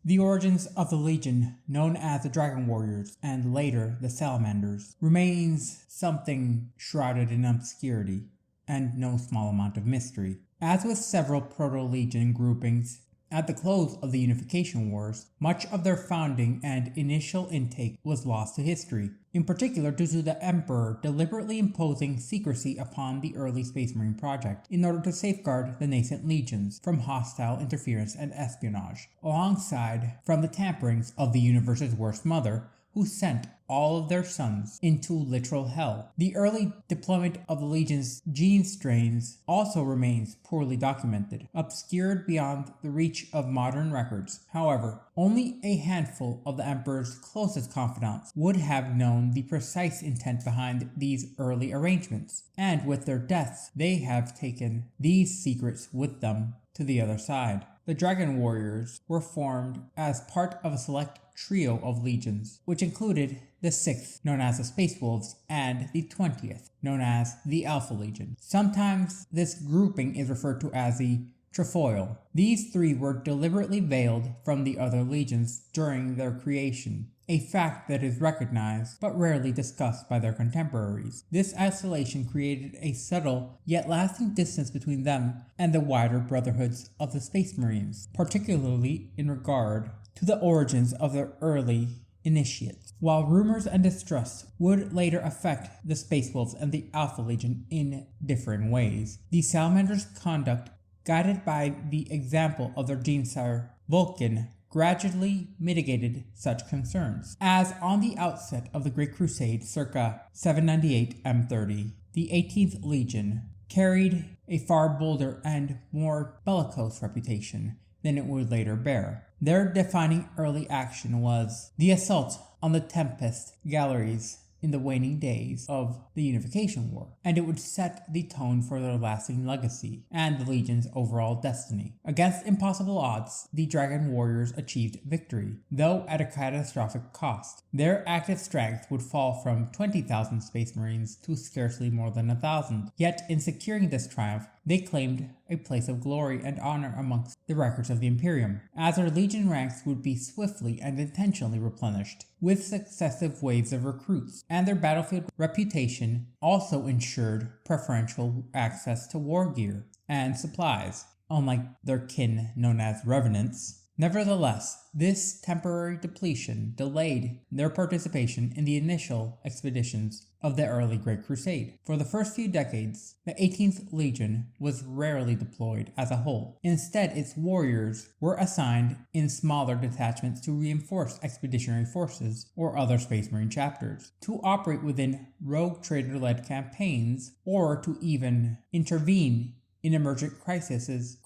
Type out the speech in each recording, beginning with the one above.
The origins of the Legion, known as the Dragon Warriors and later the Salamanders, remains something shrouded in obscurity and no small amount of mystery. As with several Proto-Legion groupings, at the close of the Unification Wars, much of their founding and initial intake was lost to history, in particular due to the Emperor deliberately imposing secrecy upon the early Space Marine project in order to safeguard the nascent legions from hostile interference and espionage, alongside from the tamperings of the universe's worst mother, who sent all of their sons into literal hell. The early deployment of the Legion's gene strains also remains poorly documented, obscured beyond the reach of modern records. However, only a handful of the Emperor's closest confidants would have known the precise intent behind these early arrangements, and with their deaths, they have taken these secrets with them to the other side. The Dragon Warriors were formed as part of a select trio of legions, which included the 6th, known as the Space Wolves, and the 20th, known as the Alpha Legion. Sometimes this grouping is referred to as the Trefoil. These three were deliberately veiled from the other legions during their creation, a fact that is recognized but rarely discussed by their contemporaries. This isolation created a subtle yet lasting distance between them and the wider brotherhoods of the Space Marines, particularly in regard to the origins of their early initiates. While rumors and distrust would later affect the Space Wolves and the Alpha Legion in differing ways, the Salamanders' conduct, guided by the example of their gene-sire Vulkan, gradually mitigated such concerns. As on the outset of the Great Crusade circa 798 M30, the 18th Legion carried a far bolder and more bellicose reputation than it would later bear. Their defining early action was the assault on the Tempest galleries in the waning days of the Unification War, and it would set the tone for their lasting legacy and the Legion's overall destiny. Against impossible odds, the Dragon Warriors achieved victory, though at a catastrophic cost. Their active strength would fall from 20,000 Space Marines to scarcely more than 1,000. Yet in securing this triumph, they claimed a place of glory and honor amongst the records of the Imperium, as their Legion ranks would be swiftly and intentionally replenished with successive waves of recruits, and their battlefield reputation also ensured preferential access to war gear and supplies, unlike their kin known as Revenants. Nevertheless, this temporary depletion delayed their participation in the initial expeditions of the early Great Crusade. For the first few decades, the 18th Legion was rarely deployed as a whole. Instead, its warriors were assigned in smaller detachments to reinforce expeditionary forces or other Space Marine chapters, to operate within rogue trader-led campaigns, or to even intervene in emergent crises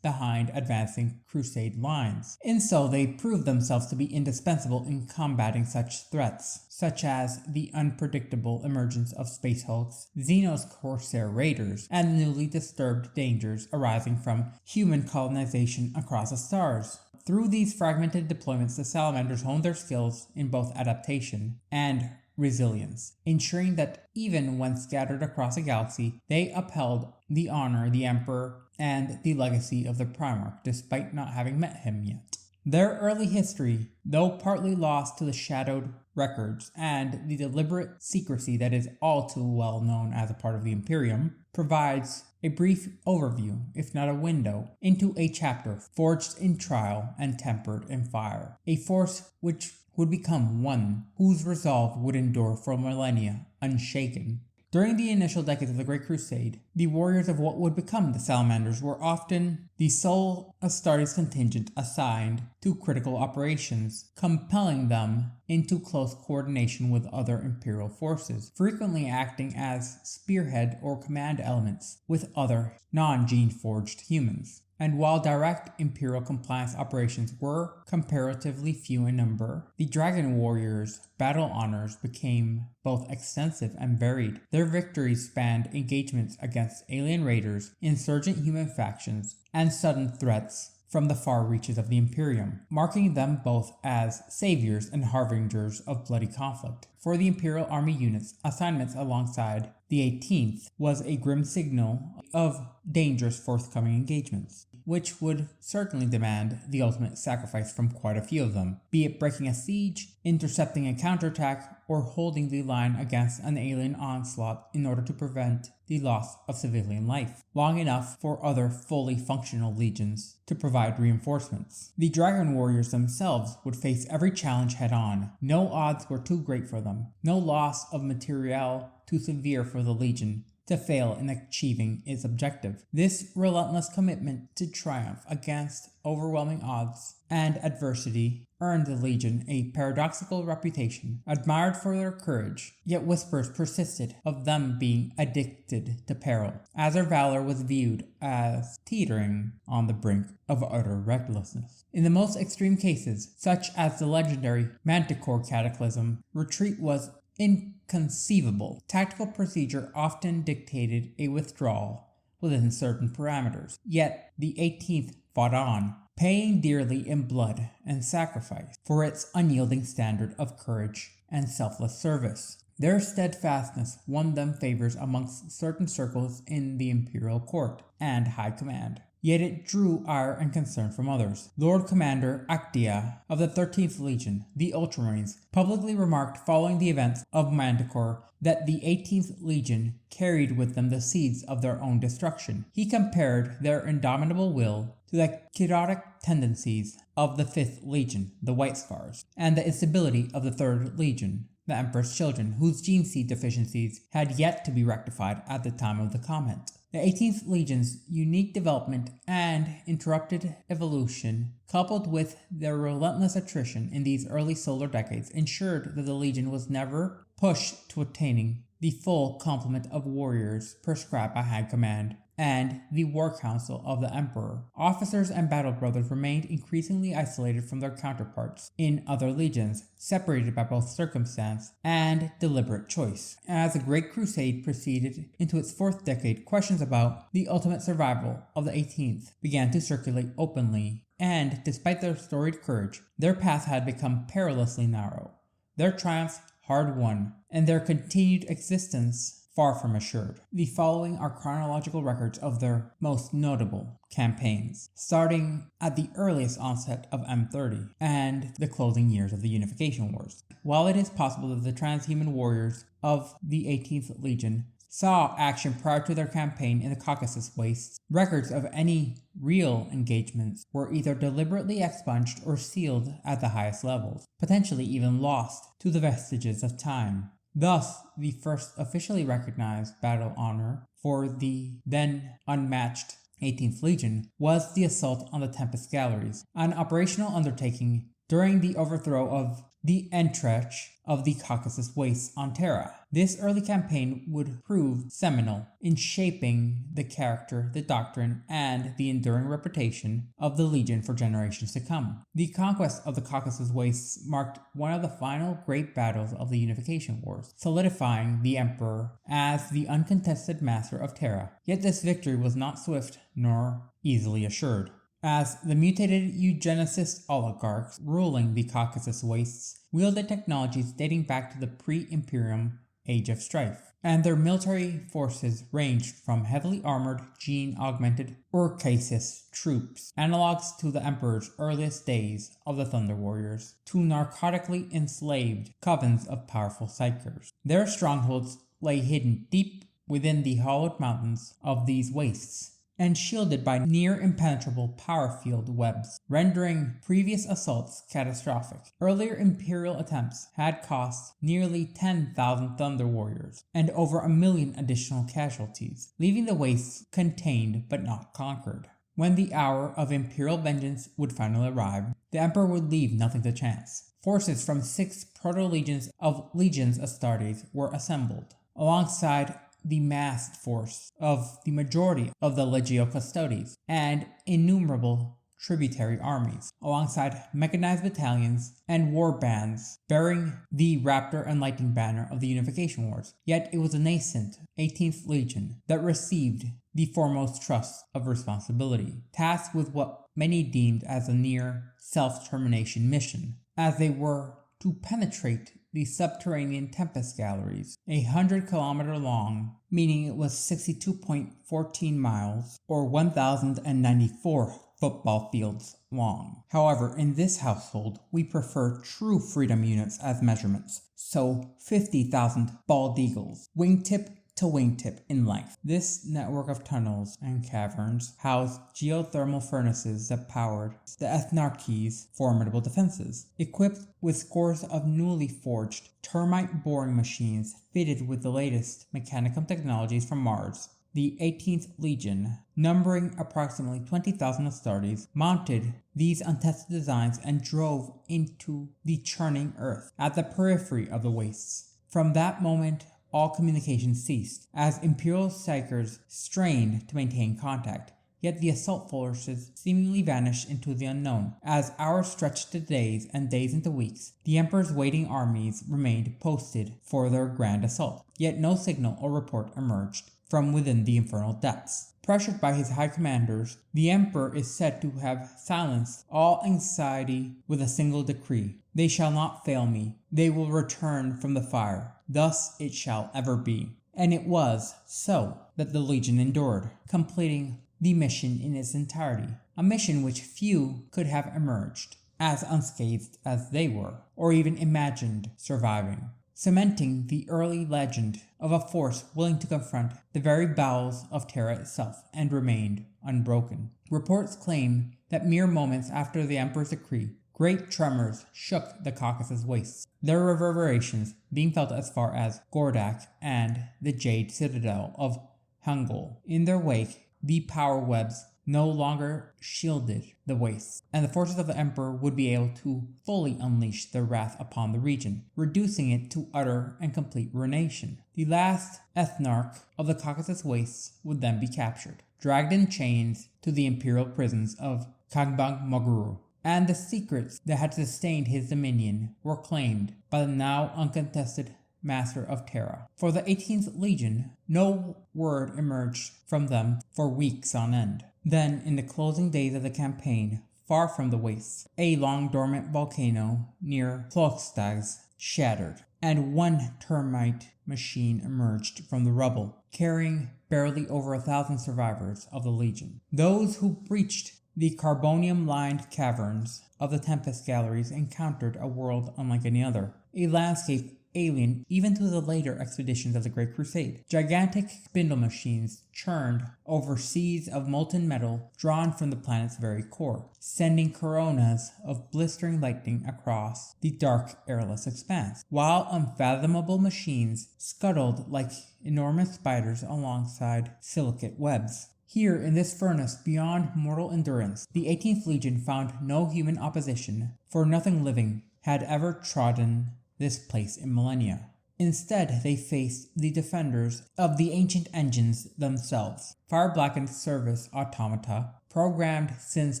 behind advancing Crusade lines. And so they proved themselves to be indispensable in combating such threats, such as the unpredictable emergence of space hulks, Xenos Corsair raiders, and the newly disturbed dangers arising from human colonization across the stars. Through these fragmented deployments, the Salamanders honed their skills in both adaptation and resilience, ensuring that even when scattered across a galaxy, they upheld the honor of the Emperor and the legacy of the Primarch, despite not having met him yet. Their early history, though partly lost to the shadowed records and the deliberate secrecy that is all too well known as a part of the Imperium, provides a brief overview, if not a window, into a chapter forged in trial and tempered in fire, a force which would become one whose resolve would endure for millennia unshaken. During the initial decades of the Great Crusade, the warriors of what would become the Salamanders were often the sole Astartes contingent assigned to critical operations, compelling them into close coordination with other Imperial forces, frequently acting as spearhead or command elements with other non-gene-forged humans. And while direct Imperial compliance operations were comparatively few in number, the Dragon Warriors' battle honors became both extensive and varied. Their victories spanned engagements against alien raiders, insurgent human factions, and sudden threats from the far reaches of the Imperium, marking them both as saviors and harbingers of bloody conflict. For the Imperial Army units, assignments alongside the 18th was a grim signal of dangerous forthcoming engagements. which would certainly demand the ultimate sacrifice from quite a few of them, be it breaking a siege, intercepting a counterattack, or holding the line against an alien onslaught in order to prevent the loss of civilian life, long enough for other fully functional legions to provide reinforcements. The Dragon Warriors themselves would face every challenge head-on. No odds were too great for them, no loss of materiel too severe for the Legion to fail in achieving its objective. This relentless commitment to triumph against overwhelming odds and adversity earned the Legion a paradoxical reputation, admired for their courage, yet whispers persisted of them being addicted to peril, as their valor was viewed as teetering on the brink of utter recklessness. In the most extreme cases, such as the legendary Manticore Cataclysm, retreat was inconceivable. Tactical procedure often dictated a withdrawal within certain parameters, yet the 18th fought on, paying dearly in blood and sacrifice for its unyielding standard of courage and selfless service. Their steadfastness won them favors amongst certain circles in the imperial court and high command. Yet it drew ire and concern from others. Lord Commander Actia of the 13th Legion, the Ultramarines, publicly remarked following the events of Manticore that the 18th Legion carried with them the seeds of their own destruction. He compared their indomitable will to the chaotic tendencies of the 5th Legion, the White Scars, and the instability of the 3rd Legion, the Emperor's Children, whose gene seed deficiencies had yet to be rectified at the time of the comment. The 18th Legion's unique development and interrupted evolution, coupled with their relentless attrition in these early solar decades, ensured that the Legion was never pushed to attaining the full complement of warriors prescribed by High Command and the War Council of the Emperor. Officers and battle brothers remained increasingly isolated from their counterparts in other legions, separated by both circumstance and deliberate choice. As the Great Crusade proceeded into its 4th decade, questions about the ultimate survival of the 18th began to circulate openly, and despite their storied courage, their path had become perilously narrow, their triumphs hard won, and their continued existence far from assured. The following are chronological records of their most notable campaigns, starting at the earliest onset of M30 and the closing years of the Unification Wars. While it is possible that the transhuman warriors of the 18th Legion saw action prior to their campaign in the Caucasus Wastes, records of any real engagements were either deliberately expunged or sealed at the highest levels, potentially even lost to the vestiges of time. Thus, the first officially recognized battle honor for the then unmatched 18th Legion was the assault on the Tempest Galleries, an operational undertaking during the overthrow of the Entrech of the Caucasus Wastes on Terra. This early campaign would prove seminal in shaping the character, the doctrine, and the enduring reputation of the Legion for generations to come. The conquest of the Caucasus Wastes marked one of the final great battles of the Unification Wars, solidifying the Emperor as the uncontested master of Terra. Yet this victory was not swift nor easily assured, as the mutated eugenicist oligarchs ruling the Caucasus Wastes wielded technologies dating back to the pre-Imperium Age of Strife, and their military forces ranged from heavily armored, gene-augmented Urcasis troops, analogs to the Emperor's earliest days of the Thunder Warriors, to narcotically enslaved covens of powerful psychers. Their strongholds lay hidden deep within the hollowed mountains of these wastes, and shielded by near-impenetrable power field webs, rendering previous assaults catastrophic. Earlier Imperial attempts had cost nearly 10,000 Thunder Warriors and over 1 million additional casualties, leaving the wastes contained but not conquered. When the hour of Imperial vengeance would finally arrive, the Emperor would leave nothing to chance. Forces from 6 proto-legions of Legions Astartes were assembled, alongside the massed force of the majority of the Legio Custodes and innumerable tributary armies, alongside mechanized battalions and war bands bearing the Raptor and Lightning banner of the Unification Wars. Yet it was a nascent 18th Legion that received the foremost trust of responsibility, tasked with what many deemed as a near self-termination mission, as they were to penetrate the subterranean Tempest Galleries, 100-kilometer long, meaning it was 62.14 miles, or 1,094 football fields long. However, in this household, we prefer true freedom units as measurements, so 50,000 bald eagles, wingtip to wingtip in length. This network of tunnels and caverns housed geothermal furnaces that powered the Ethnarchy's formidable defenses. Equipped with scores of newly forged termite boring machines fitted with the latest mechanicum technologies from Mars, the 18th Legion, numbering approximately 20,000 Astartes, mounted these untested designs and drove into the churning earth at the periphery of the wastes. From that moment, all communication ceased, as Imperial strikers strained to maintain contact, yet the assault forces seemingly vanished into the unknown. As hours stretched to days and days into weeks, the Emperor's waiting armies remained posted for their grand assault, yet no signal or report emerged from within the infernal depths. Pressured by his high commanders, the Emperor is said to have silenced all anxiety with a single decree. They shall not fail me. They will return from the fire. Thus it shall ever be. And it was so that the Legion endured, completing the mission in its entirety. A mission which few could have emerged as unscathed as they were, or even imagined surviving, cementing the early legend of a force willing to confront the very bowels of Terra itself and remained unbroken. Reports claim that mere moments after the Emperor's decree, great tremors shook the Caucasus wastes, their reverberations being felt as far as Gordak and the Jade Citadel of Hangul. In their wake, the power webs no longer shielded the wastes, and the forces of the Emperor would be able to fully unleash their wrath upon the region, reducing it to utter and complete ruination. The last ethnarch of the Caucasus wastes would then be captured, dragged in chains to the imperial prisons of Kangbang Moguru, and the secrets that had sustained his dominion were claimed by the now uncontested master of Terra. For the 18th Legion, no word emerged from them for weeks on end. Then, in the closing days of the campaign, far from the wastes, a long-dormant volcano near Klokstags shattered, and one termite machine emerged from the rubble, carrying barely over 1,000 survivors of the Legion. Those who breached the carbonium-lined caverns of the Tempest Galleries encountered a world unlike any other, a landscape alien even to the later expeditions of the Great Crusade. Gigantic spindle machines churned over seas of molten metal drawn from the planet's very core, sending coronas of blistering lightning across the dark, airless expanse, while unfathomable machines scuttled like enormous spiders alongside silicate webs. Here, in this furnace beyond mortal endurance, the 18th Legion found no human opposition, for nothing living had ever trodden this place in millennia. Instead, they faced the defenders of the ancient engines themselves, fire-blackened service automata, programmed since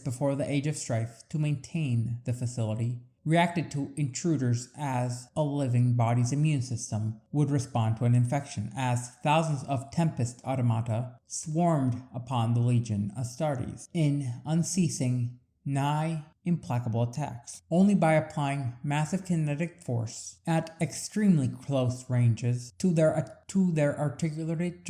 before the Age of Strife to maintain the facility, reacted to intruders as a living body's immune system would respond to an infection, as thousands of Tempest automata swarmed upon the Legion Astartes in unceasing, nigh implacable attacks. Only by applying massive kinetic force at extremely close ranges to their articulated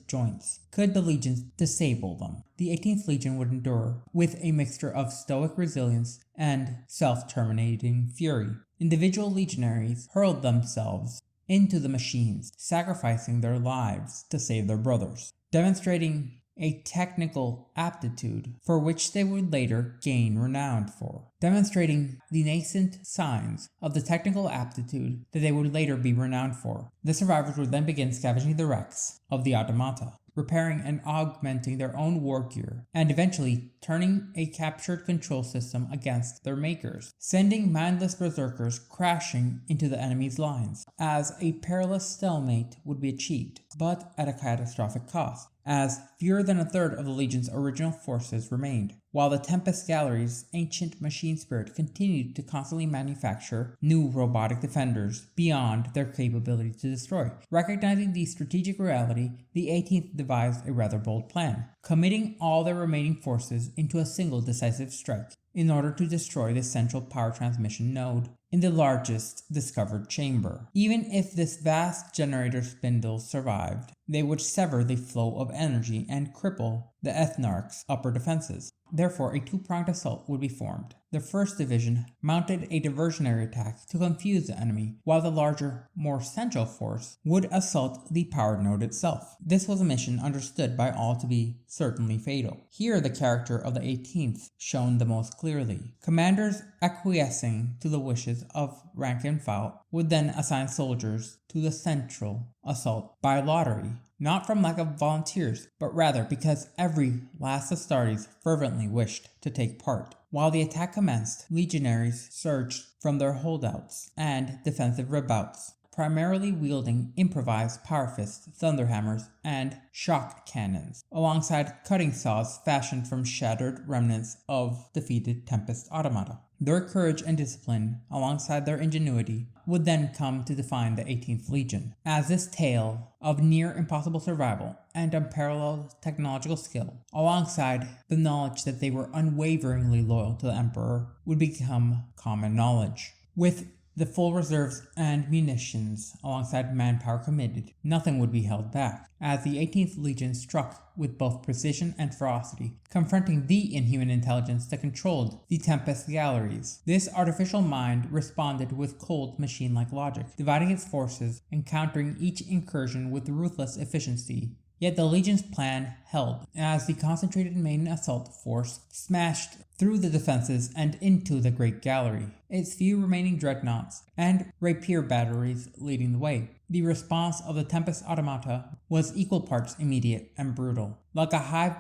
joints could the legions disable them. The 18th Legion would endure with a mixture of stoic resilience and self-terminating fury. Individual legionaries hurled themselves into the machines, sacrificing their lives to save their brothers, demonstrating a technical aptitude for which they would later gain renown for, demonstrating the nascent signs of the technical aptitude that they would later be renowned for. The survivors would then begin scavenging the wrecks of the automata, repairing and augmenting their own war gear, and eventually turning a captured control system against their makers, sending mindless berserkers crashing into the enemy's lines, as a perilous stalemate would be achieved, but at a catastrophic cost, as fewer than a third of the Legion's original forces remained, while the Tempest Gallery's ancient machine spirit continued to constantly manufacture new robotic defenders beyond their capability to destroy. Recognizing the strategic reality, the 18th devised a rather bold plan, committing all their remaining forces into a single decisive strike in order to destroy the central power transmission node in the largest discovered chamber. Even if this vast generator spindle survived, they would sever the flow of energy and cripple the Ethnarch's upper defenses. Therefore, a two-pronged assault would be formed. The 1st Division mounted a diversionary attack to confuse the enemy, while the larger, more central force would assault the power node itself. This was a mission understood by all to be certainly fatal. Here the character of the 18th shone the most clearly. Commanders acquiescing to the wishes of rank and file would then assign soldiers to the central assault by lottery, not from lack of volunteers, but rather because every last Astartes fervently wished to take part. While the attack commenced, legionaries surged from their holdouts and defensive redoubts, primarily wielding improvised power fists, thunderhammers, and shock cannons, alongside cutting saws fashioned from shattered remnants of defeated Tempest automata. Their courage and discipline, alongside their ingenuity, would then come to define the 18th Legion, as this tale of near impossible survival and unparalleled technological skill, alongside the knowledge that they were unwaveringly loyal to the Emperor, would become common knowledge. With the full reserves and munitions alongside manpower committed, nothing would be held back, as the 18th Legion struck with both precision and ferocity, confronting the inhuman intelligence that controlled the Tempest galleries. This artificial mind responded with cold machine-like logic, dividing its forces and countering each incursion with ruthless efficiency. Yet the Legion's plan held, as the concentrated main assault force smashed through the defenses and into the Great Gallery, its few remaining dreadnoughts and rapier batteries leading the way. The response of the Tempest automata was equal parts immediate and brutal. Like a hive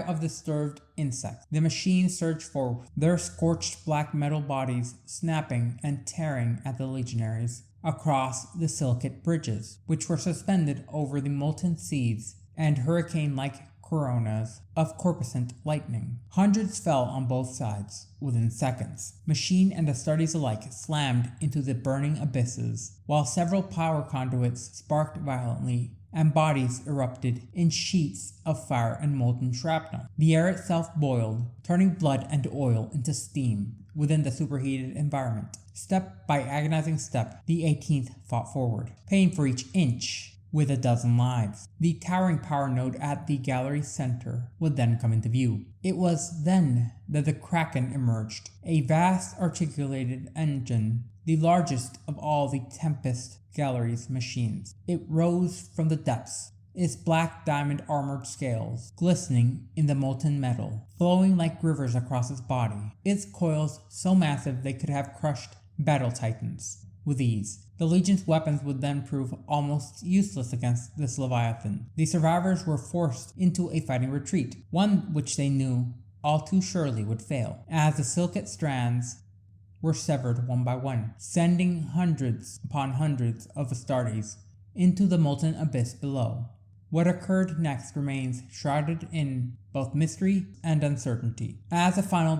of disturbed insects, the machines surged forward, their scorched black metal bodies snapping and tearing at the legionaries across the silicate bridges, which were suspended over the molten seas and hurricane-like coronas of corpuscent lightning. Hundreds fell on both sides within seconds. Machine and Astartes alike slammed into the burning abysses, while several power conduits sparked violently and bodies erupted in sheets of fire and molten shrapnel. The air itself boiled, turning blood and oil into steam within the superheated environment. Step by agonizing step, the 18th fought forward, paying for each inch with a dozen lives. The towering power node at the gallery center would then come into view. It was then that the Kraken emerged, a vast articulated engine, the largest of all the Tempest gallery's machines. It rose from the depths, its black diamond armored scales glistening in the molten metal, flowing like rivers across its body, its coils so massive they could have crushed battle titans with ease. The Legion's weapons would then prove almost useless against this Leviathan. The survivors were forced into a fighting retreat, one which they knew all too surely would fail, as the silicate strands were severed one by one, sending hundreds upon hundreds of Astartes into the molten abyss below. What occurred next remains shrouded in both mystery and uncertainty. As the final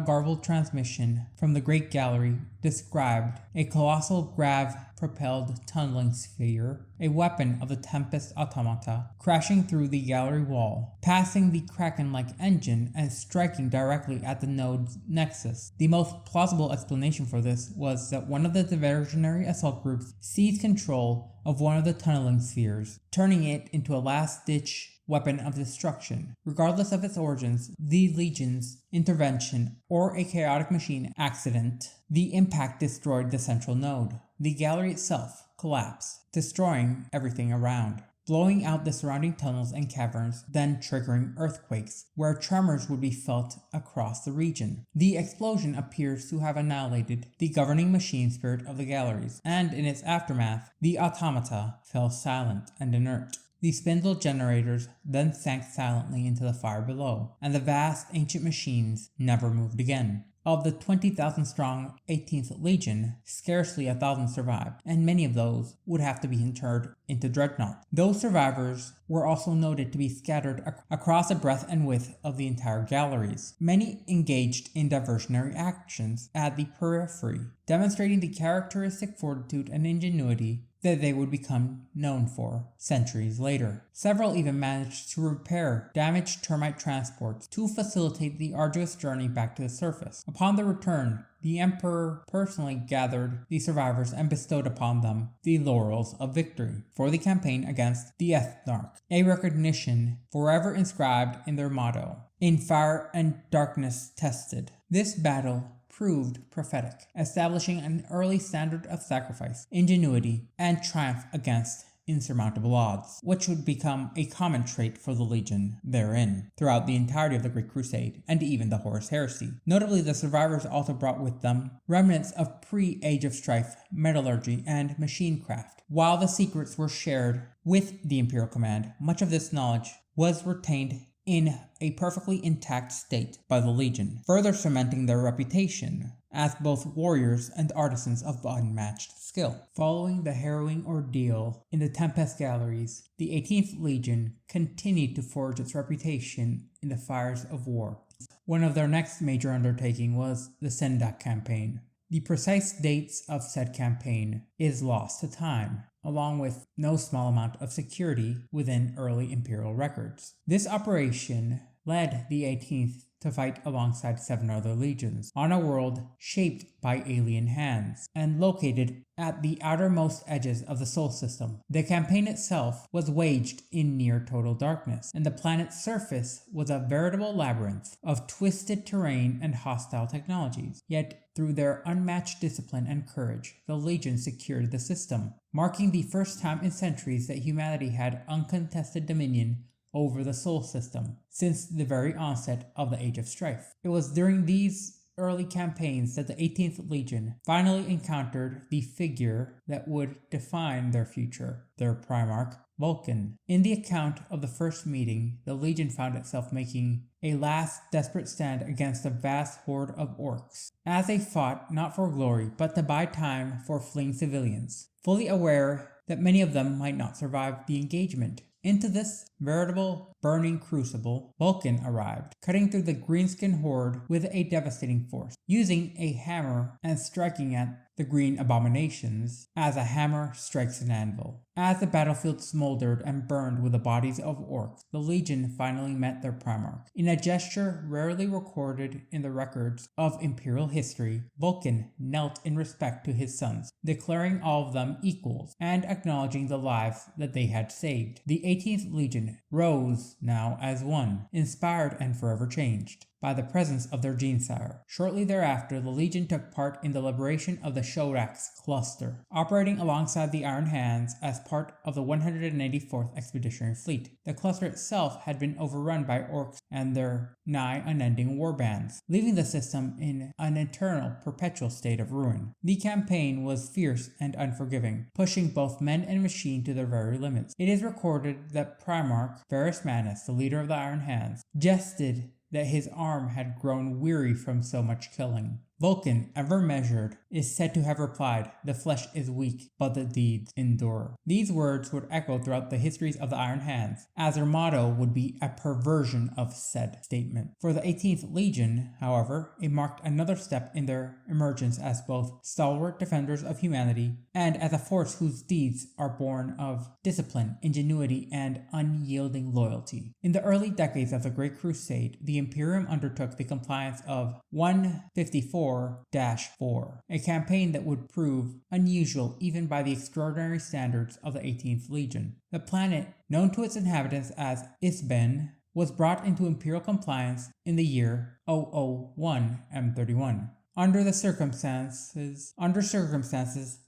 garbled transmission from the Great Gallery described a colossal grav-propelled tunneling sphere, a weapon of the Tempest automata, crashing through the gallery wall, passing the Kraken-like engine and striking directly at the node's nexus. The most plausible explanation for this was that one of the diversionary assault groups seized control of one of the tunneling spheres, turning it into a last-ditch weapon of destruction. Regardless of its origins, the Legion's intervention, or a chaotic machine accident, the impact destroyed the central node. The gallery itself collapsed, destroying everything around, blowing out the surrounding tunnels and caverns, then triggering earthquakes, where tremors would be felt across the region. The explosion appears to have annihilated the governing machine spirit of the galleries, and in its aftermath, the automata fell silent and inert. The spindle generators then sank silently into the fire below, and the vast ancient machines never moved again. Of the 20,000-strong 18th Legion, scarcely 1,000 survived, and many of those would have to be interred into dreadnought. Those survivors were also noted to be scattered across the breadth and width of the entire galleries. Many engaged in diversionary actions at the periphery, demonstrating the characteristic fortitude and ingenuity that they would become known for centuries later. Several even managed to repair damaged termite transports to facilitate the arduous journey back to the surface. Upon their return, the Emperor personally gathered the survivors and bestowed upon them the laurels of victory for the campaign against the Ethnarch, a recognition forever inscribed in their motto, "In fire and darkness tested." This battle proved prophetic, establishing an early standard of sacrifice, ingenuity, and triumph against insurmountable odds, which would become a common trait for the Legion therein throughout the entirety of the Great Crusade and even the Horus Heresy. Notably, the survivors also brought with them remnants of pre-Age of Strife metallurgy and machinecraft. While the secrets were shared with the Imperial Command, much of this knowledge was retained in a perfectly intact state by the Legion, further cementing their reputation as both warriors and artisans of unmatched skill. Following the harrowing ordeal in the Tempest Galleries, the 18th Legion continued to forge its reputation in the fires of war. One of their next major undertaking was the Sendak campaign. The precise dates of said campaign is lost to time, along with no small amount of security within early imperial records. This operation led the 18th to fight alongside 7 other legions on a world shaped by alien hands and located at the outermost edges of the Sol system. The campaign itself was waged in near total darkness, and the planet's surface was a veritable labyrinth of twisted terrain and hostile technologies. Yet, through their unmatched discipline and courage, the Legion secured the system, marking the first time in centuries that humanity had uncontested dominion over the Sol system since the very onset of the Age of Strife. It was during these early campaigns that the 18th Legion finally encountered the figure that would define their future, their primarch, Vulkan. In the account of the first meeting, the Legion found itself making a last desperate stand against a vast horde of orcs, as they fought not for glory, but to buy time for fleeing civilians, fully aware that many of them might not survive the engagement. Into this veritable burning crucible, Vulkan arrived, cutting through the greenskin horde with a devastating force, using a hammer and striking at the green abominations as a hammer strikes an anvil. As the battlefield smoldered and burned with the bodies of orcs, the Legion finally met their primarch. In a gesture rarely recorded in the records of imperial history, Vulkan knelt in respect to his sons, declaring all of them equals and acknowledging the lives that they had saved. The 18th Legion rose now as one, inspired and forever changed by the presence of their Genesire. Shortly thereafter, the Legion took part in the liberation of the Shorax cluster, operating alongside the Iron Hands as part of the 184th Expeditionary Fleet. The cluster itself had been overrun by orcs and their nigh unending warbands, leaving the system in an eternal, perpetual state of ruin. The campaign was fierce and unforgiving, pushing both men and machine to their very limits. It is recorded that Primarch Ferrus Manus, the leader of the Iron Hands, jested that his arm had grown weary from so much killing. Vulkan, ever measured, is said to have replied, "The flesh is weak, but the deeds endure." These words would echo throughout the histories of the Iron Hands, as their motto would be a perversion of said statement. For the 18th Legion, however, it marked another step in their emergence as both stalwart defenders of humanity and as a force whose deeds are born of discipline, ingenuity, and unyielding loyalty. In the early decades of the Great Crusade, the Imperium undertook the compliance of 154-4, a campaign that would prove unusual even by the extraordinary standards of the 18th Legion. The planet, known to its inhabitants as Isben, was brought into imperial compliance in the year 001 M31. Under circumstances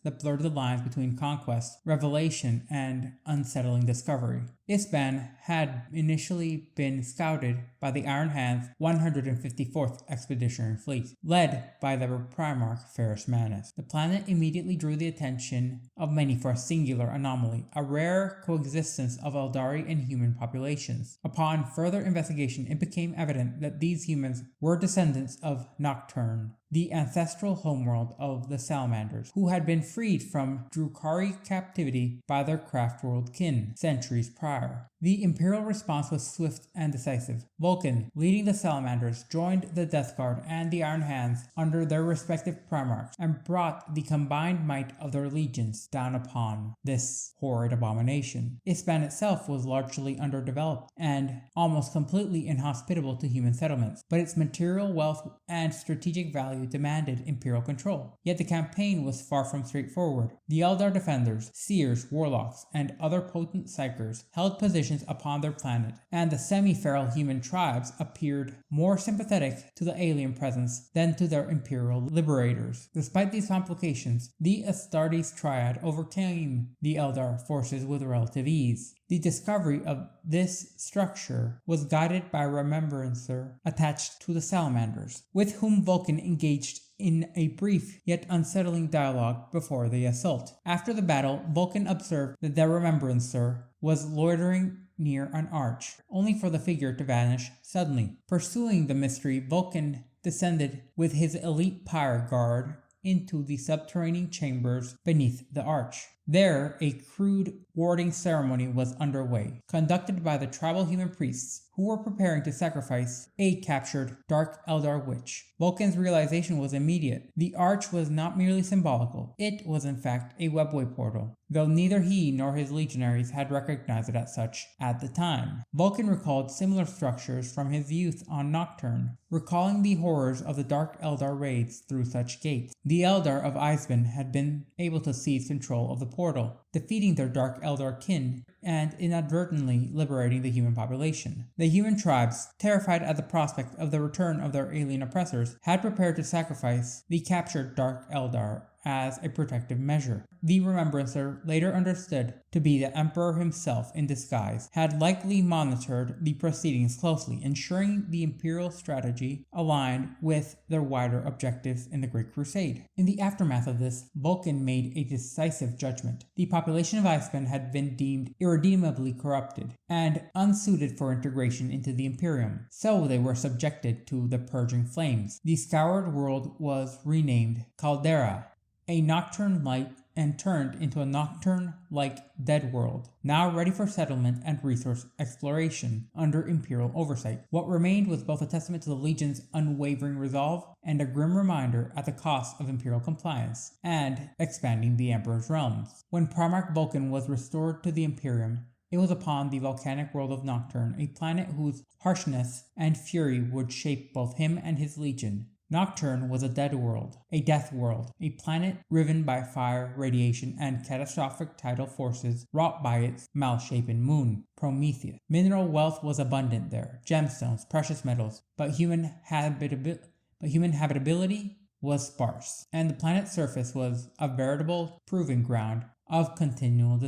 that blurred the lines between conquest, revelation, and unsettling discovery. Isban had initially been scouted by the Iron Hands 154th Expeditionary Fleet, led by the Primarch Ferrus Manus. The planet immediately drew the attention of many for a singular anomaly, a rare coexistence of Eldari and human populations. Upon further investigation, it became evident that these humans were descendants of Nocturne, the ancestral homeworld of the Salamanders, who had been freed from Drukhari captivity by their craft-world kin centuries prior. The Imperial response was swift and decisive. Vulkan, leading the Salamanders, joined the Death Guard and the Iron Hands under their respective primarchs and brought the combined might of their legions down upon this horrid abomination. Ispan itself was largely underdeveloped and almost completely inhospitable to human settlements, but its material wealth and strategic value demanded Imperial control. Yet the campaign was far from straightforward. The Eldar defenders, seers, warlocks, and other potent psychers held positions upon their planet, and the semi-feral human tribes appeared more sympathetic to the alien presence than to their Imperial liberators. Despite these complications, the Astartes triad overcame the Eldar forces with relative ease. The discovery of this structure was guided by a remembrancer attached to the Salamanders, with whom Vulkan engaged in a brief yet unsettling dialogue before the assault. After the battle, Vulkan observed that the remembrancer was loitering near an arch, only for the figure to vanish suddenly. Pursuing the mystery, Vulkan descended with his elite pyre guard into the subterranean chambers beneath the arch. There, a crude warding ceremony was underway, conducted by the tribal human priests who were preparing to sacrifice a captured Dark Eldar witch. Vulkan's realization was immediate. The arch was not merely symbolical, it was in fact a webway portal, though neither he nor his legionaries had recognized it as such at the time. Vulkan recalled similar structures from his youth on Nocturne, recalling the horrors of the Dark Eldar raids through such gates. The Eldar of Icebin had been able to seize control of the portal, defeating their Dark Eldar kin and inadvertently liberating the human population. The human tribes, terrified at the prospect of the return of their alien oppressors, had prepared to sacrifice the captured Dark Eldar as a protective measure. The Remembrancer, later understood to be the Emperor himself in disguise, had likely monitored the proceedings closely, ensuring the Imperial strategy aligned with their wider objectives in the Great Crusade. In the aftermath of this, Vulkan made a decisive judgment. The population of Icebin had been deemed irredeemably corrupted and unsuited for integration into the Imperium, so they were subjected to the Purging Flames. The scoured world was renamed Caldera, a Nocturne light, and turned into a Nocturne-like dead world, now ready for settlement and resource exploration under Imperial oversight. What remained was both a testament to the Legion's unwavering resolve and a grim reminder at the cost of Imperial compliance and expanding the Emperor's realms. When Primarch Vulkan was restored to the Imperium, it was upon the volcanic world of Nocturne, a planet whose harshness and fury would shape both him and his Legion. Nocturne was a dead world, a death world, a planet riven by fire, radiation, and catastrophic tidal forces wrought by its malshapen moon, Prometheus. Mineral wealth was abundant there, gemstones, precious metals, but human habitability was sparse, and the planet's surface was a veritable proving ground of continuous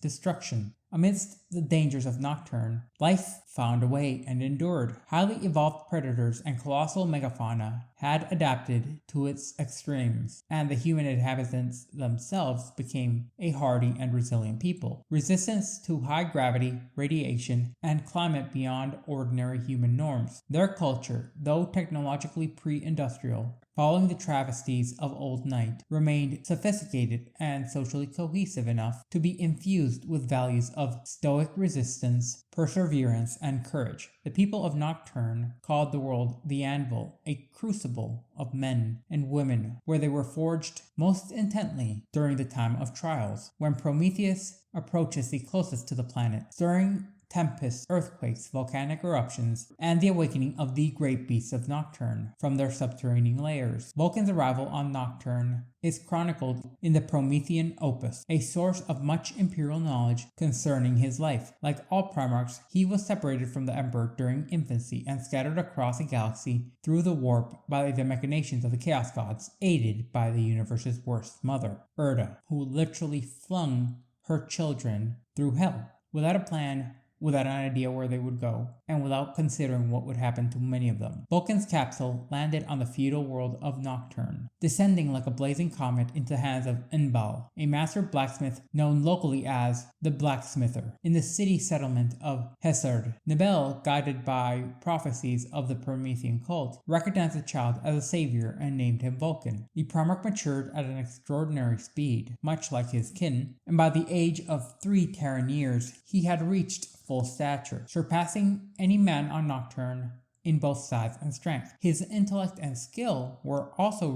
destruction. Amidst the dangers of Nocturne, life found a way and endured. Highly evolved predators and colossal megafauna had adapted to its extremes, and the human inhabitants themselves became a hardy and resilient people. Resistance to high gravity, radiation, and climate beyond ordinary human norms. Their culture, though technologically pre-industrial, following the travesties of old night, remained sophisticated and socially cohesive enough to be infused with values of stoic resistance, perseverance, and courage. The people of Nocturne called the world the Anvil, a crucible of men and women where they were forged most intently during the time of trials, when Prometheus approaches the closest to the planet, stirring tempests, earthquakes, volcanic eruptions, and the awakening of the great beasts of Nocturne from their subterranean layers. Vulkan's arrival on Nocturne is chronicled in the Promethean Opus, a source of much Imperial knowledge concerning his life. Like all Primarchs, he was separated from the Emperor during infancy and scattered across a galaxy through the warp by the machinations of the Chaos Gods, aided by the universe's worst mother, Erda, who literally flung her children through hell. Without a plan without an idea where they would go, and without considering what would happen to many of them. Vulkan's capsule landed on the feudal world of Nocturne, descending like a blazing comet into the hands of Enbal, a master blacksmith known locally as the Blacksmither, in the city settlement of Hesard. Nebel, guided by prophecies of the Promethean cult, recognized the child as a savior and named him Vulkan. The primarch matured at an extraordinary speed, much like his kin, and by the age of 3 Terran years, he had reached full stature, surpassing any man on Nocturne in both size and strength. His intellect and skill were also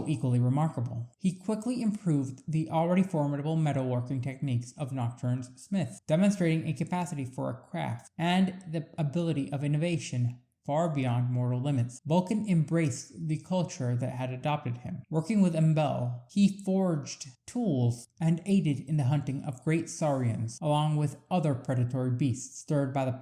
equally remarkable. He quickly improved the already formidable metalworking techniques of Nocturne's smith, demonstrating a capacity for a craft and the ability of innovation far beyond mortal limits. Vulkan embraced the culture that had adopted him. Working with Embel, he forged tools and aided in the hunting of great saurians, along with other predatory beasts stirred by the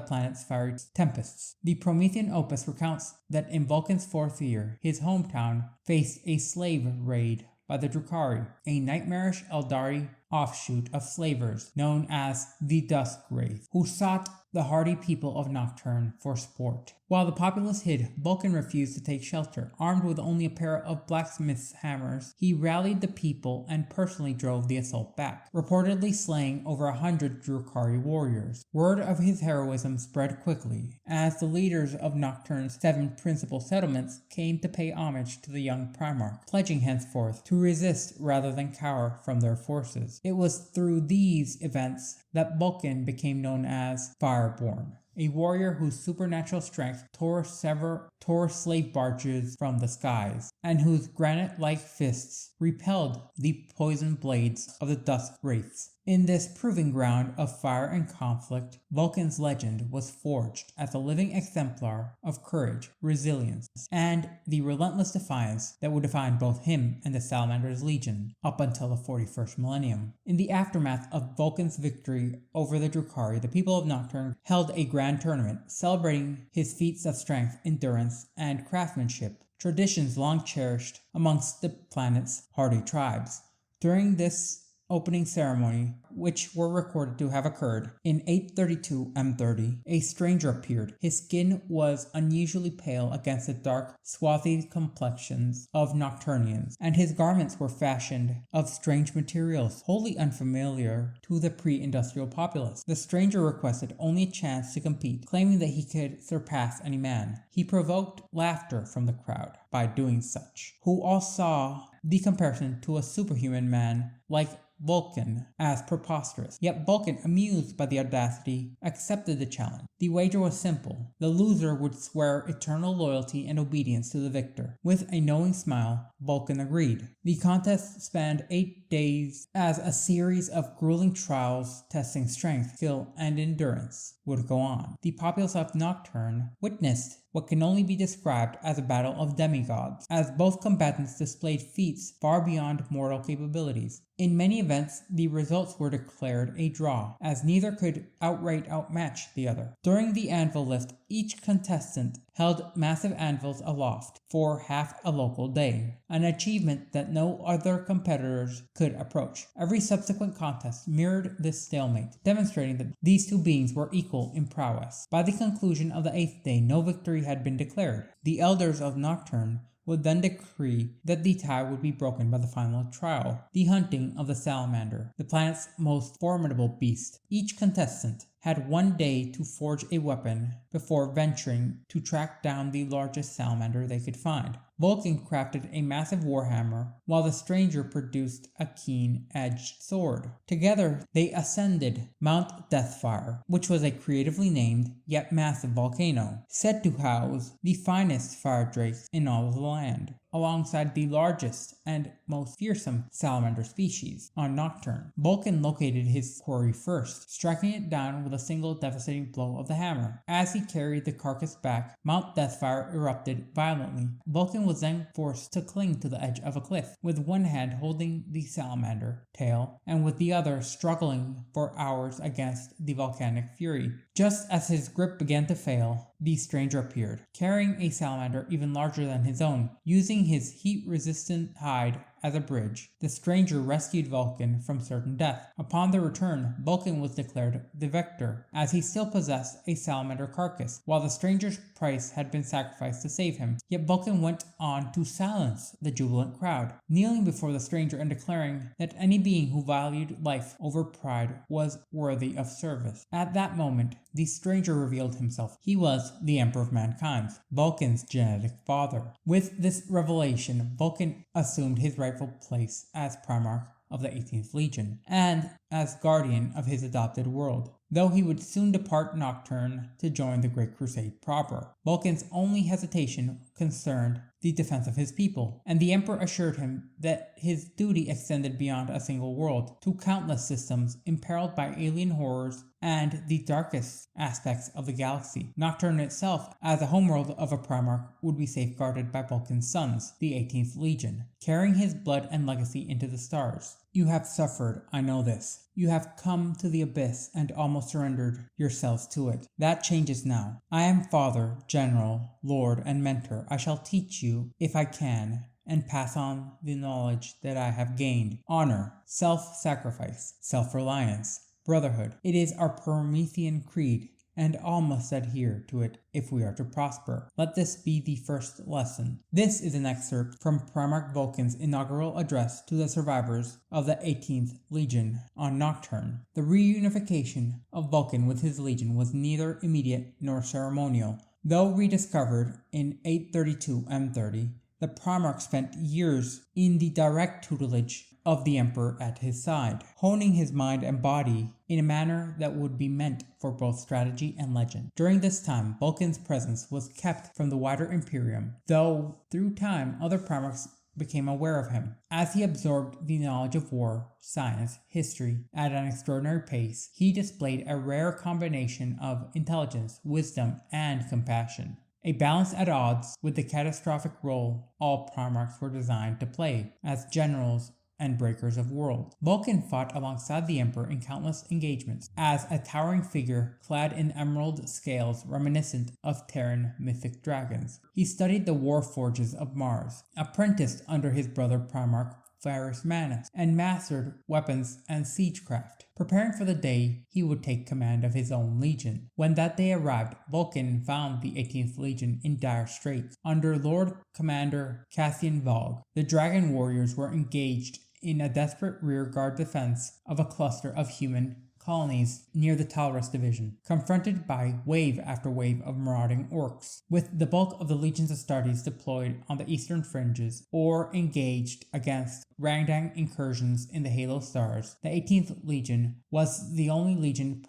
planet's fiery tempests. The Promethean opus recounts that in Vulkan's 4th year, his hometown faced a slave raid by the Drukhari, a nightmarish Eldari offshoot of slavers known as the Dusk Wraith, who sought the hardy people of Nocturne for sport. While the populace hid, Vulkan refused to take shelter. Armed with only a pair of blacksmith's hammers, he rallied the people and personally drove the assault back, reportedly slaying over 100 Drukhari warriors. Word of his heroism spread quickly, as the leaders of Nocturne's 7 principal settlements came to pay homage to the young primarch, pledging henceforth to resist rather than cower from their forces. It was through these events that Vulkan became known as Fireborn, a warrior whose supernatural strength tore slave barges from the skies, and whose granite-like fists repelled the poisoned blades of the Dusk Wraiths. In this proving ground of fire and conflict, Vulkan's legend was forged as a living exemplar of courage, resilience, and the relentless defiance that would define both him and the Salamanders Legion up until the 41st millennium. In the aftermath of Vulkan's victory over the Drukhari, the people of Nocturne held a grand tournament celebrating his feats of strength, endurance, and craftsmanship, traditions long cherished amongst the planet's hardy tribes. During this opening ceremony, which were recorded to have occurred in 832 M30, a stranger appeared. His skin was unusually pale against the dark, swarthy complexions of Nocturnians, and his garments were fashioned of strange materials, wholly unfamiliar to the pre-industrial populace. The stranger requested only a chance to compete, claiming that he could surpass any man. He provoked laughter from the crowd by doing such, who all saw the comparison to a superhuman man like Vulkan as preposterous. Yet Vulkan, amused by the audacity, accepted the challenge. The wager was simple. The loser would swear eternal loyalty and obedience to the victor. With a knowing smile, Vulkan agreed. The contest spanned 8 days as a series of grueling trials testing strength, skill, and endurance would go on. The populace of Nocturne witnessed what can only be described as a battle of demigods, as both combatants displayed feats far beyond mortal capabilities. In many events, the results were declared a draw, as neither could outright outmatch the other. During the anvil lift, each contestant held massive anvils aloft for half a local day, an achievement that no other competitors could approach. Every subsequent contest mirrored this stalemate, demonstrating that these two beings were equal in prowess. By the conclusion of the 8th day, no victory had been declared. The elders of Nocturne would then decree that the tie would be broken by the final trial, the hunting of the salamander, the planet's most formidable beast. Each contestant had 1 day to forge a weapon before venturing to track down the largest salamander they could find. Vulkan crafted a massive warhammer, while the stranger produced a keen-edged sword. Together, they ascended Mount Deathfire, which was a creatively named yet massive volcano, said to house the finest fire drakes in all of the land, alongside the largest and most fearsome salamander species on Nocturne. Vulkan located his quarry first, striking it down with a single devastating blow of the hammer. As he carried the carcass back, Mount Deathfire erupted violently. Vulkan was then forced to cling to the edge of a cliff, with one hand holding the salamander tail and with the other struggling for hours against the volcanic fury. Just as his grip began to fail, the stranger appeared, carrying a salamander even larger than his own. Using his heat-resistant hide as a bridge, the stranger rescued Vulkan from certain death. Upon their return, Vulkan was declared the victor, as he still possessed a salamander carcass, while the stranger's price had been sacrificed to save him. Yet Vulkan went on to silence the jubilant crowd, kneeling before the stranger and declaring that any being who valued life over pride was worthy of service. At that moment, the stranger revealed himself. He was the Emperor of Mankind, Vulkan's genetic father. With this revelation, Vulkan assumed his rightful place as primarch of the 18th Legion, and as guardian of his adopted world, though he would soon depart Nocturne to join the Great Crusade proper. Vulkan's only hesitation concerned the defense of his people, and the Emperor assured him that his duty extended beyond a single world to countless systems imperiled by alien horrors and the darkest aspects of the galaxy. Nocturne itself, as a homeworld of a primarch, would be safeguarded by Vulkan's sons, the 18th Legion, carrying his blood and legacy into the stars. You have suffered, I know this. You have come to the abyss and almost surrendered yourselves to it. That changes now. I am father, general, lord, and mentor. I shall teach you, if I can, and pass on the knowledge that I have gained. Honor, self-sacrifice, self-reliance, brotherhood. It is our Promethean creed, and all must adhere to it if we are to prosper. Let this be the first lesson. This is an excerpt from Primarch Vulkan's inaugural address to the survivors of the 18th Legion on Nocturne. The reunification of Vulkan with his legion was neither immediate nor ceremonial. Though rediscovered in 832 M30, the Primarch spent years in the direct tutelage of the Emperor at his side, honing his mind and body in a manner that would be meant for both strategy and legend. During this time, Vulkan's presence was kept from the wider Imperium, though through time other Primarchs became aware of him. As he absorbed the knowledge of war, science, history at an extraordinary pace, he displayed a rare combination of intelligence, wisdom, and compassion. A balance at odds with the catastrophic role all Primarchs were designed to play as generals and breakers of worlds. Vulkan fought alongside the Emperor in countless engagements, as a towering figure clad in emerald scales reminiscent of Terran mythic dragons. He studied the war forges of Mars, apprenticed under his brother Primarch Varus Manus, and mastered weapons and siegecraft, preparing for the day he would take command of his own legion. When that day arrived, Vulkan found the 18th Legion in dire straits. Under Lord Commander Cassian Vogue, the Dragon Warriors were engaged in a desperate rearguard defense of a cluster of human colonies near the Taurus division, confronted by wave after wave of marauding orcs. With the bulk of the Legion's Astartes deployed on the eastern fringes or engaged against Rangdang incursions in the Halo Stars, the 18th Legion was the only legion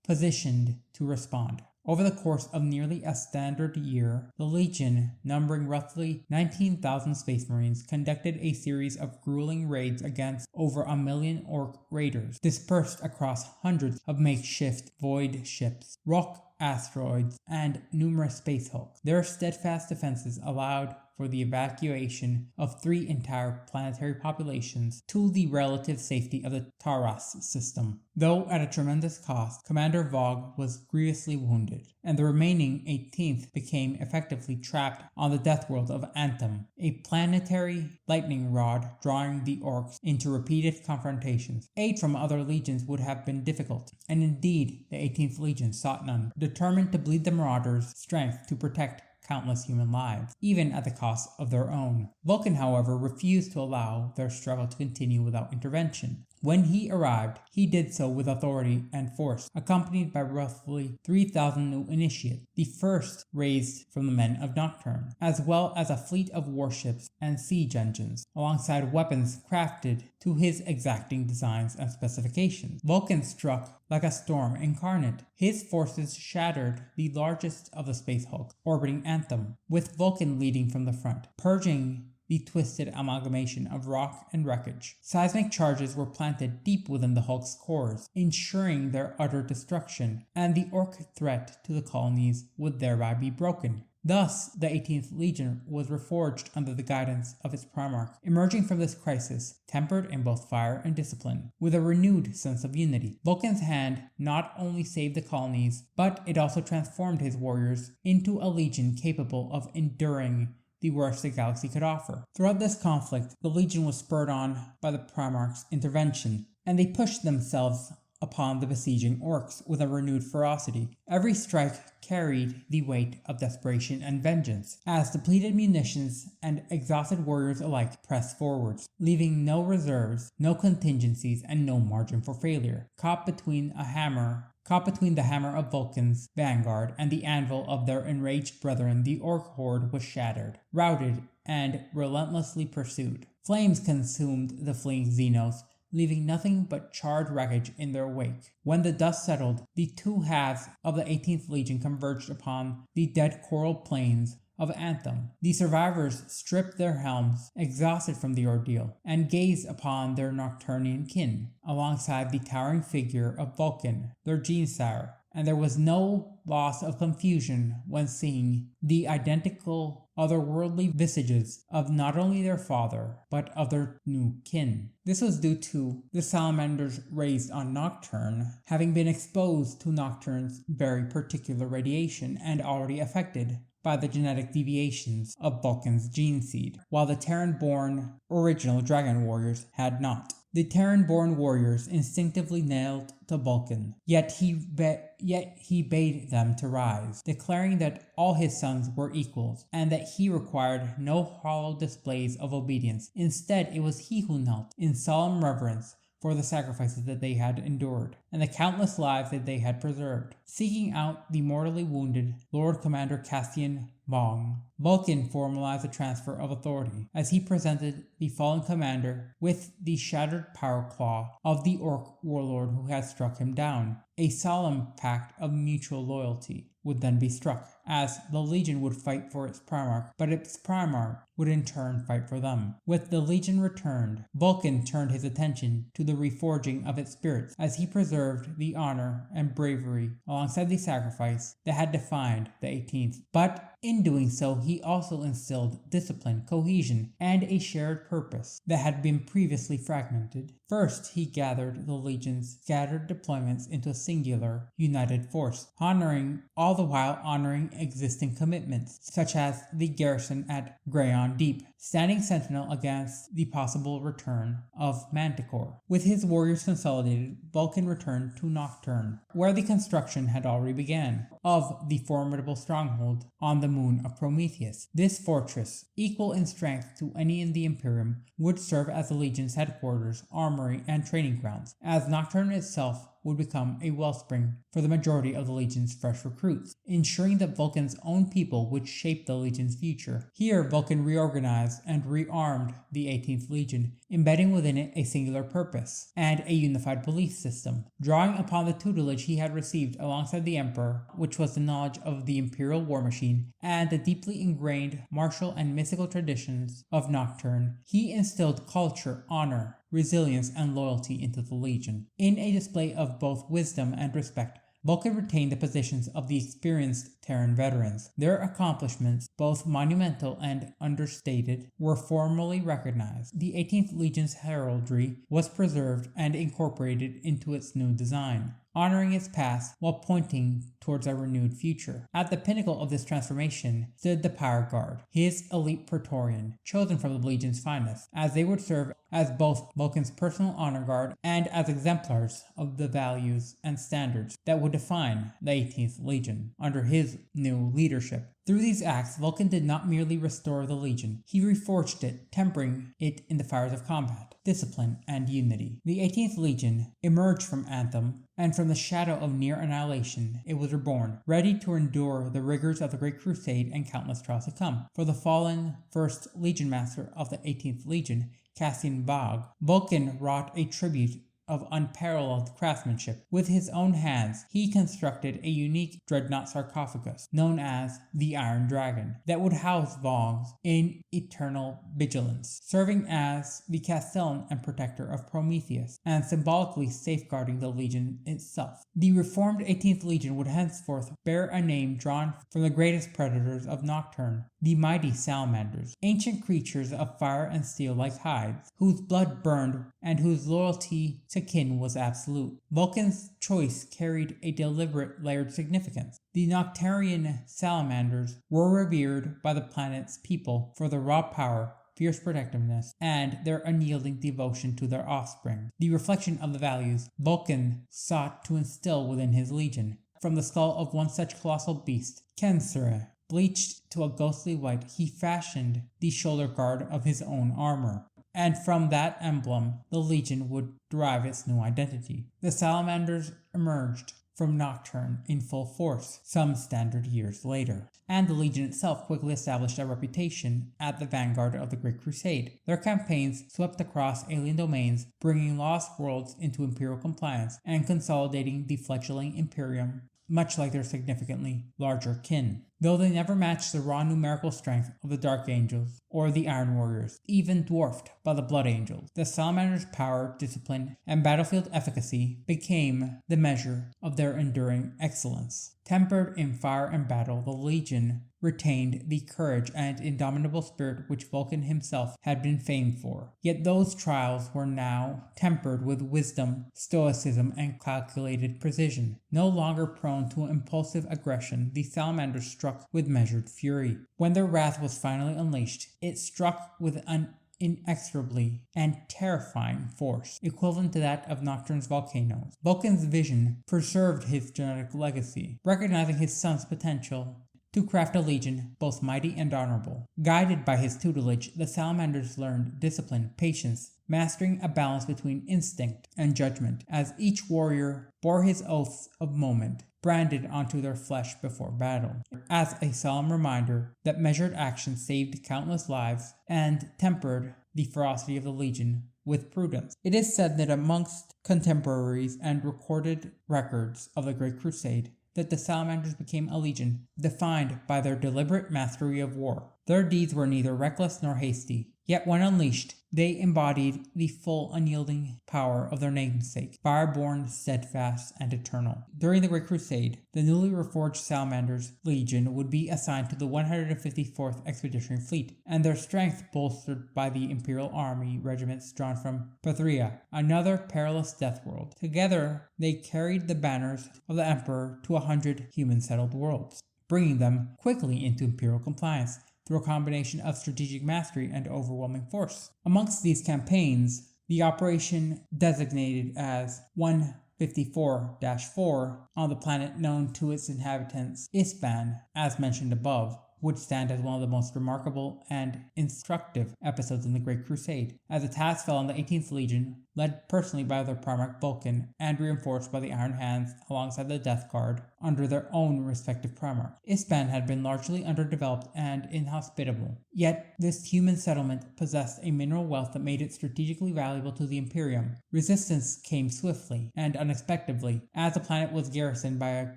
positioned to respond. Over the course of nearly a standard year, the Legion, numbering roughly 19,000 Space Marines, conducted a series of grueling raids against over 1 million Orc raiders, dispersed across hundreds of makeshift void ships, rock asteroids, and numerous space hulks. Their steadfast defenses allowed for the evacuation of 3 entire planetary populations to the relative safety of the Taurus system. Though at a tremendous cost, Commander Vogue was grievously wounded, and the remaining 18th became effectively trapped on the death world of Anthem, a planetary lightning rod drawing the Orcs into repeated confrontations. Aid from other legions would have been difficult, and indeed the 18th Legion sought none, determined to bleed the Marauders' strength to protect countless human lives, even at the cost of their own. Vulkan, however, refused to allow their struggle to continue without intervention. When he arrived, he did so with authority and force, accompanied by roughly 3,000 new initiates, the first raised from the men of Nocturne, as well as a fleet of warships and siege engines, alongside weapons crafted to his exacting designs and specifications. Vulkan struck like a storm incarnate. His forces shattered the largest of the space hulks, orbiting Anthem, with Vulkan leading from the front, purging the twisted amalgamation of rock and wreckage. Seismic charges were planted deep within the Hulk's cores, ensuring their utter destruction, and the Orc threat to the colonies would thereby be broken. Thus, the 18th Legion was reforged under the guidance of its Primarch, emerging from this crisis tempered in both fire and discipline, with a renewed sense of unity. Vulkan's hand not only saved the colonies, but it also transformed his warriors into a legion capable of enduring the worst the galaxy could offer. Throughout this conflict, the Legion was spurred on by the primarch's intervention, and they pushed themselves upon the besieging orcs with a renewed ferocity. Every strike carried the weight of desperation and vengeance, as depleted munitions and exhausted warriors alike pressed forwards, leaving no reserves, no contingencies, and no margin for failure. Caught between the hammer of Vulkan's vanguard and the anvil of their enraged brethren, the orc horde was shattered, routed, and relentlessly pursued. Flames consumed the fleeing Xenos, leaving nothing but charred wreckage in their wake. When the dust settled, the two halves of the 18th Legion converged upon the dead coral plains of Anthem. The survivors stripped their helms, exhausted from the ordeal, and gazed upon their Nocturnian kin, alongside the towering figure of Vulkan, their Gene-sire, and there was no loss of confusion when seeing the identical otherworldly visages of not only their father, but of their new kin. This was due to the salamanders raised on Nocturne having been exposed to Nocturne's very particular radiation and already affected by the genetic deviations of Vulkan's gene seed, while the Terran-born original Dragon Warriors had not. The Terran-born warriors instinctively knelt to Vulkan, yet he bade them to rise, declaring that all his sons were equals, and that he required no hollow displays of obedience. Instead, it was he who knelt in solemn reverence for the sacrifices that they had endured, and the countless lives that they had preserved. Seeking out the mortally wounded Lord Commander Castian Vong, Vulkan formalized the transfer of authority, as he presented the fallen commander with the shattered power claw of the orc warlord who had struck him down. A solemn pact of mutual loyalty would then be struck, as the Legion would fight for its primarch, but its primarch would in turn fight for them. With the Legion returned, Vulkan turned his attention to the reforging of its spirits, as he preserved the honor and bravery alongside the sacrifice that had defined the 18th. But in doing so, he also instilled discipline, cohesion, and a shared purpose that had been previously fragmented. First, he gathered the Legion's scattered deployments into a singular, united force, all the while honoring existing commitments, such as the garrison at Greyon Deep, standing sentinel against the possible return of Manticore. With his warriors consolidated, Vulkan returned to Nocturne, where the construction had already begun, of the formidable stronghold on the moon of Prometheus. This fortress, equal in strength to any in the Imperium, would serve as the Legion's headquarters, armory, and training grounds, as Nocturne itself would become a wellspring for the majority of the Legion's fresh recruits, ensuring that Vulkan's own people would shape the Legion's future. Here, Vulkan reorganized and rearmed the 18th Legion, embedding within it a singular purpose and a unified belief system, drawing upon the tutelage he had received alongside the Emperor, which was the knowledge of the Imperial war machine and the deeply ingrained martial and mystical traditions of Nocturne. He instilled culture, honor, resilience, and loyalty into the Legion. In a display of both wisdom and respect, Vulkan retained the positions of the experienced Terran veterans. Their accomplishments, both monumental and understated, were formally recognized. The 18th Legion's heraldry was preserved and incorporated into its new design, honoring its past while pointing towards a renewed future. At the pinnacle of this transformation stood the Power Guard, his elite Praetorian, chosen from the Legion's finest, as they would serve as both Vulkan's personal honor guard and as exemplars of the values and standards that would define the 18th Legion under his new leadership. Through these acts, Vulkan did not merely restore the Legion, he reforged it, tempering it in the fires of combat, discipline, and unity. The 18th Legion emerged from Anthem, and from the shadow of near annihilation it was reborn, ready to endure the rigors of the Great Crusade and countless trials to come. For the fallen 1st Legion Master of the 18th Legion, Cassian Bog, Vulkan wrought a tribute of unparalleled craftsmanship. With his own hands, he constructed a unique dreadnought sarcophagus known as the Iron Dragon that would house Vogs in eternal vigilance, serving as the castellan and protector of Prometheus, and symbolically safeguarding the Legion itself. The reformed 18th Legion would henceforth bear a name drawn from the greatest predators of Nocturne, the mighty Salamanders, ancient creatures of fire and steel like hides, whose blood burned and whose loyalty to kin was absolute. Vulkan's choice carried a deliberate layered significance. The Nocturne Salamanders were revered by the planet's people for their raw power, fierce protectiveness, and their unyielding devotion to their offspring, the reflection of the values Vulkan sought to instill within his legion. From the skull of one such colossal beast, Curze, bleached to a ghostly white, he fashioned the shoulder guard of his own armor. And from that emblem, the Legion would derive its new identity. The Salamanders emerged from Nocturne in full force some standard years later, and the Legion itself quickly established a reputation at the vanguard of the Great Crusade. Their campaigns swept across alien domains, bringing lost worlds into Imperial compliance and consolidating the fledgling Imperium, much like their significantly larger kin. Though they never matched the raw numerical strength of the Dark Angels or the Iron Warriors, even dwarfed by the Blood Angels, the Salamanders' power, discipline, and battlefield efficacy became the measure of their enduring excellence. Tempered in fire and battle, the Legion retained the courage and indomitable spirit which Vulkan himself had been famed for. Yet those trials were now tempered with wisdom, stoicism, and calculated precision. No longer prone to impulsive aggression, the Salamanders struck with measured fury. When their wrath was finally unleashed, it struck with an inexorably and terrifying force, equivalent to that of Nocturne's volcanoes. Vulkan's vision preserved his genetic legacy, recognizing his son's potential to craft a legion both mighty and honorable. Guided by his tutelage, the Salamanders learned discipline, patience, mastering a balance between instinct and judgment, as each warrior bore his oaths of moment, branded onto their flesh before battle, as a solemn reminder that measured action saved countless lives and tempered the ferocity of the Legion with prudence. It is said that amongst contemporaries and recorded records of the Great Crusade, that the Salamanders became a legion defined by their deliberate mastery of war. Their deeds were neither reckless nor hasty, yet when unleashed, they embodied the full unyielding power of their namesake, fire-born, steadfast, and eternal. During the Great Crusade, the newly reforged Salamanders Legion would be assigned to the 154th Expeditionary Fleet, and their strength bolstered by the Imperial Army regiments drawn from Pathria, another perilous death world. Together, they carried the banners of the Emperor to 100 human-settled worlds, bringing them quickly into Imperial compliance through a combination of strategic mastery and overwhelming force. Amongst these campaigns, the operation designated as 154-4 on the planet known to its inhabitants, Ispan, as mentioned above, would stand as one of the most remarkable and instructive episodes in the Great Crusade, as the task fell on the 18th Legion, led personally by their primarch Vulkan and reinforced by the Iron Hands alongside the Death Guard under their own respective primarchs. Ispan had been largely underdeveloped and inhospitable, yet this human settlement possessed a mineral wealth that made it strategically valuable to the Imperium. Resistance came swiftly and unexpectedly, as the planet was garrisoned by a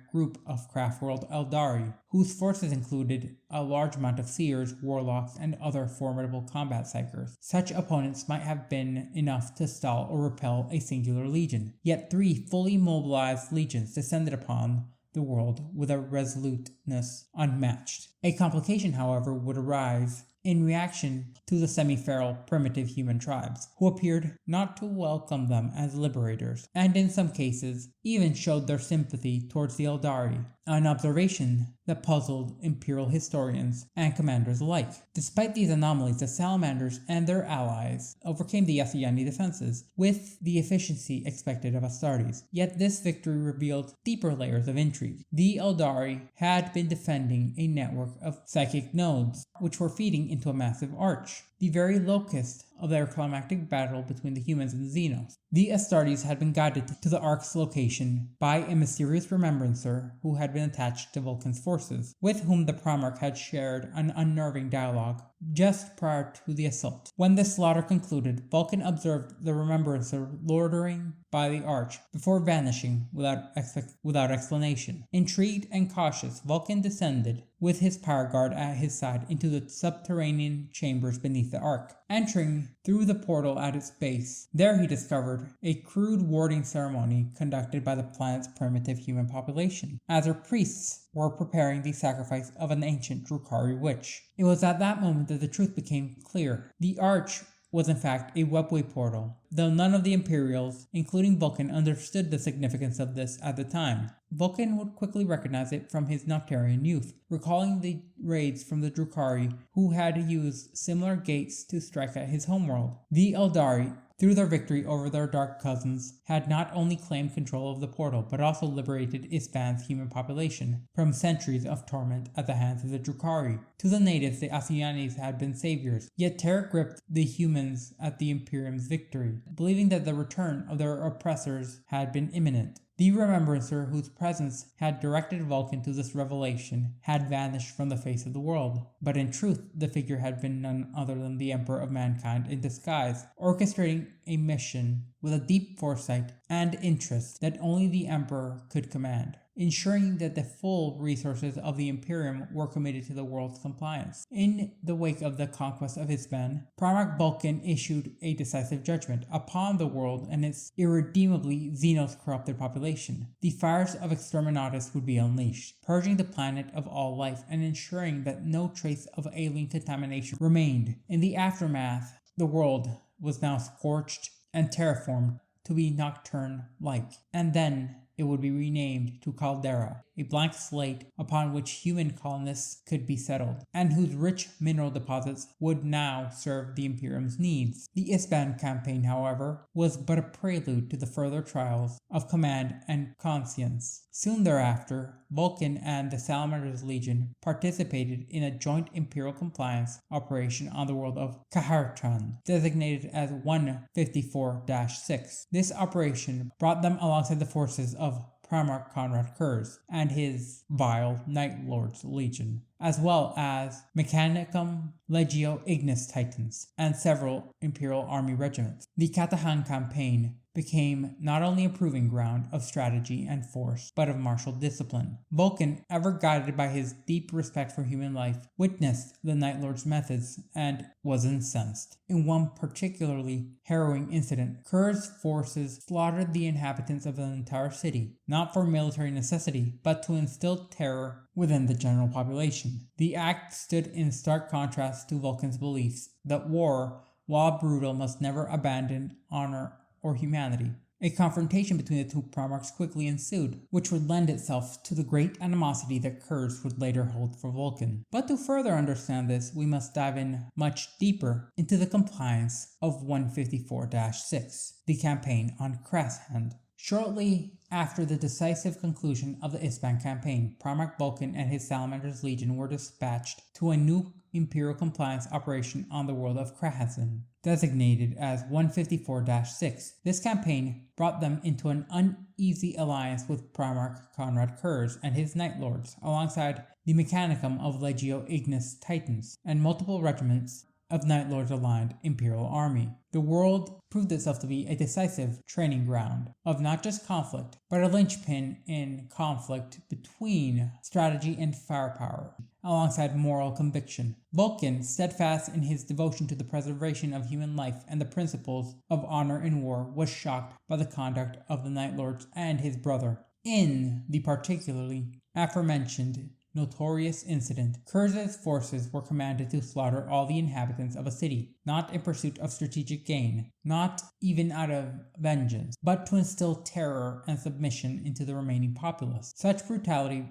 group of craft-world Eldari, whose forces included a large amount of seers, warlocks, and other formidable combat psychers. Such opponents might have been enough to stall or repel a singular legion, yet 3 fully mobilized legions descended upon the world with a resoluteness unmatched. A complication, however, would arise in reaction to the semi-feral primitive human tribes, who appeared not to welcome them as liberators, and in some cases even showed their sympathy towards the Eldari, an observation that puzzled Imperial historians and commanders alike. Despite these anomalies, the Salamanders and their allies overcame the Yasuyani defenses with the efficiency expected of Astartes, yet this victory revealed deeper layers of intrigue. The Eldari had been defending a network of psychic nodes, which were feeding into a massive arch, the very locus of their climactic battle between the humans and the Xenos. The Astartes had been guided to the Ark's location by a mysterious remembrancer who had been attached to Vulkan's forces, with whom the Primarch had shared an unnerving dialogue just prior to the assault. When the slaughter concluded, Vulkan observed the remembrancer loitering by the arch before vanishing without explanation. Intrigued and cautious, Vulkan descended with his power guard at his side into the subterranean chambers beneath the Ark. Entering through the portal at its base. There he discovered a crude warding ceremony conducted by the planet's primitive human population, as her priests were preparing the sacrifice of an ancient Drukhari witch. It was at that moment that the truth became clear. The Arch was in fact a webway portal, though none of the Imperials, including Vulkan, understood the significance of this at the time. Vulkan would quickly recognize it from his Nocturne youth, recalling the raids from the Drukhari who had used similar gates to strike at his homeworld. The Eldari, through their victory over their dark cousins, had not only claimed control of the portal, but also liberated Isban's human population from centuries of torment at the hands of the Drukhari. To the natives, the Ascianis had been saviors, yet terror gripped the humans at the Imperium's victory, believing that the return of their oppressors had been imminent. The Remembrancer, whose presence had directed Vulkan to this revelation, had vanished from the face of the world. But in truth, the figure had been none other than the Emperor of Mankind in disguise, orchestrating a mission with a deep foresight and interest that only the Emperor could command, ensuring that the full resources of the Imperium were committed to the world's compliance. In the wake of the conquest of Isban, Primarch Vulkan issued a decisive judgment upon the world and its irredeemably Xenos-corrupted population. The fires of Exterminatus would be unleashed, purging the planet of all life and ensuring that no trace of alien contamination remained. In the aftermath, the world was now scorched and terraformed to be Nocturne-like, and then it would be renamed to Caldera, a blank slate upon which human colonists could be settled, and whose rich mineral deposits would now serve the Imperium's needs. The Isban campaign, however, was but a prelude to the further trials of command and conscience. Soon thereafter, Vulkan and the Salamanders Legion participated in a joint Imperial compliance operation on the world of Kahartran, designated as 154-6. This operation brought them alongside the forces of Primarch Konrad Curze and his vile Night Lords Legion, as well as Mechanicum Legio Ignis Titans and several Imperial Army regiments. The Katahan campaign became not only a proving ground of strategy and force, but of martial discipline. Vulkan, ever guided by his deep respect for human life, witnessed the Night Lord's methods and was incensed. In one particularly harrowing incident, Curze's forces slaughtered the inhabitants of an entire city, not for military necessity, but to instill terror within the general population. The act stood in stark contrast to Vulkan's beliefs that war, while brutal, must never abandon honor or humanity. A confrontation between the two primarchs quickly ensued, which would lend itself to the great animosity that Curze would later hold for Vulkan. But to further understand this, we must dive in much deeper into the compliance of 154-6, the campaign on Krashand. Shortly after the decisive conclusion of the Isban campaign, Primarch Vulkan and his Salamanders Legion were dispatched to a new Imperial compliance operation on the world of Krashand, designated as 154-6. This campaign brought them into an uneasy alliance with Primarch Konrad Curze and his Night Lords, alongside the Mechanicum of Legio Ignis Titans and multiple regiments of Night Lords aligned Imperial army. The world proved itself to be a decisive training ground of not just conflict, but a linchpin in conflict between strategy and firepower, alongside moral conviction. Vulkan, steadfast in his devotion to the preservation of human life and the principles of honor in war, was shocked by the conduct of the Night Lords and his brother. In the particularly aforementioned notorious incident, Curze's forces were commanded to slaughter all the inhabitants of a city, not in pursuit of strategic gain, not even out of vengeance, but to instill terror and submission into the remaining populace. Such brutality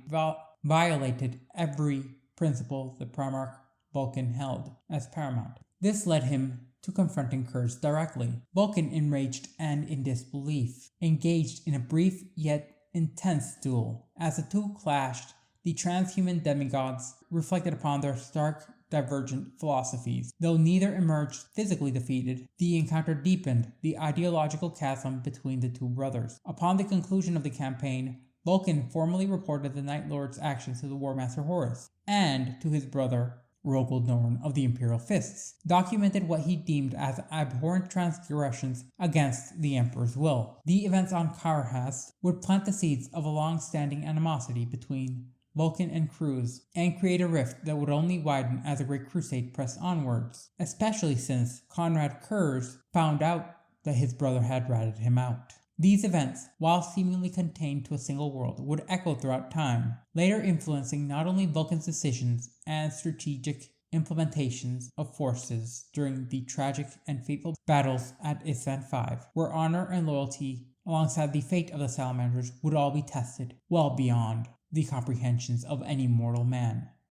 violated every principle that Primarch Vulkan held as paramount. This led him to confronting Curze directly. Vulkan, enraged and in disbelief, engaged in a brief yet intense duel. As the two clashed, the transhuman demigods reflected upon their stark, divergent philosophies. Though neither emerged physically defeated, the encounter deepened the ideological chasm between the two brothers. Upon the conclusion of the campaign, Vulkan formally reported the Night Lord's actions to the War Master Horus, and to his brother Rogel Norn of the Imperial Fists, documented what he deemed as abhorrent transgressions against the Emperor's will. The events on Karhast would plant the seeds of a long-standing animosity between Vulkan and Curze, and create a rift that would only widen as the Great Crusade pressed onwards, especially since Konrad Curze found out that his brother had ratted him out. These events, while seemingly contained to a single world, would echo throughout time, later influencing not only Vulkan's decisions and strategic implementations of forces during the tragic and fateful battles at Isstvan V, where honor and loyalty, alongside the fate of the Salamanders, would all be tested well beyond the comprehensions of any mortal man.